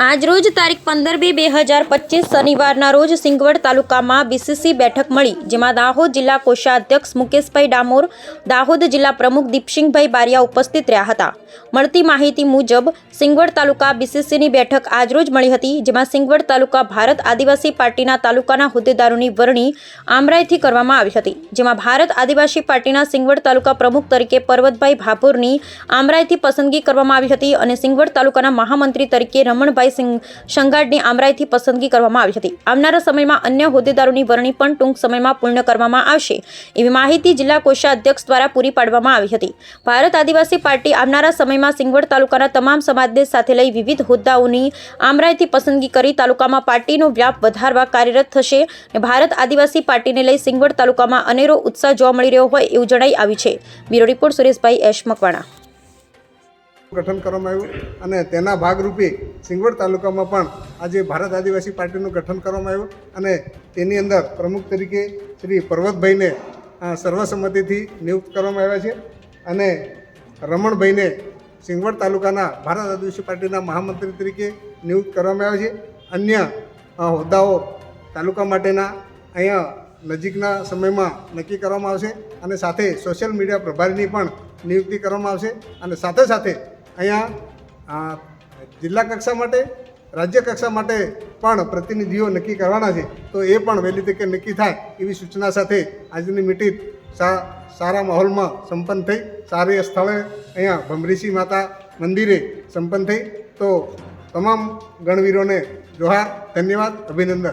આજરોજ તારીખ 15/2/2025 શનિવારના રોજ સિંગવડ તાલુકામાં બીસીસી બેઠક મળી, જેમાં દાહોદ જિલ્લા કોષાધ્યક્ષ મુકેશભાઈ ડામોર, દાહોદ જિલ્લા પ્રમુખ દીપસિંહભાઈ બારિયા ઉપસ્થિત રહ્યા હતા. મળતી માહિતી મુજબ સિંગવડ તાલુકા બીસીસીની બેઠક આજરોજ મળી હતી, જેમાં સિંગવડ તાલુકા ભારત આદિવાસી પાર્ટીના તાલુકાના હોદ્દેદારોની વરણી આમરાઈથી કરવામાં આવી હતી, જેમાં ભારત આદિવાસી પાર્ટીના સિંગવડ તાલુકા પ્રમુખ તરીકે પર્વતભાઈ ભાભોરની આમરાઈથી પસંદગી કરવામાં આવી હતી અને સિંગવડ તાલુકાના મહામંત્રી તરીકે રમણભાઈ સંગાડની આમરાઈથી પસંદગી કરવામાં આવી હતી. આવનારા સમયમાં અન્ય હોદ્દેદારોની વરણી પણ ટૂંક સમયમાં પૂર્ણ કરવામાં આવશે એવી માહિતી જિલ્લા કોષાધ્યક્ષ દ્વારા પૂરી પાડવામાં આવી હતી. ભારત આદિવાસી પાર્ટી આવનારા સમયમાં સિંગવડ તાલુકાના તમામ સમાજને સાથે લઈ વિવિધ હોદ્દાઓની આમરાઈથી પસંદગી કરી તાલુકામાં પાર્ટીનો વ્યાપ વધારવા કાર્યરત થશે અને ભારત આદિવાસી પાર્ટીને લઈ સિંગવડ તાલુકામાં અનેરો ઉત્સાહ જોવા મળી રહ્યો હોય એવું જણાઈ આવ્યું છે. Bureau report Sureshbhai S Makwana. ગઠન કરવામાં આવ્યું અને તેના ભાગરૂપે સિંગવડ તાલુકામાં પણ આજે ભારત આદિવાસી પાર્ટીનું ગઠન કરવામાં આવ્યું અને તેની અંદર પ્રમુખ તરીકે શ્રી પર્વતભાઈને સર્વસંમતિથી નિયુક્ત કરવામાં આવ્યા છે અને રમણભાઈને સિંગવડ તાલુકાના ભારત આદિવાસી પાર્ટીના મહામંત્રી તરીકે નિયુક્ત કરવામાં આવ્યા છે. અન્ય હોદ્દાઓ તાલુકા માટેના અહીંયા નજીકના સમયમાં નક્કી કરવામાં આવશે અને સાથે સોશિયલ મીડિયા પ્રભારીની પણ નિયુક્તિ કરવામાં આવશે અને સાથે સાથે અહીંયા જિલ્લા કક્ષા માટે રાજ્ય કક્ષા માટે પણ પ્રતિનિધિઓ નક્કી કરવાના છે, તો એ પણ વહેલી તકે નક્કી થાય એવી સૂચના સાથે આજની મીટિંગ સારા માહોલમાં સંપન્ન થઈ. સારી સ્થળે અહીંયા ભમરીસી માતા મંદિરે સંપન્ન થઈ. તો તમામ ગણવીરોને જોહાર, ધન્યવાદ, અભિનંદન.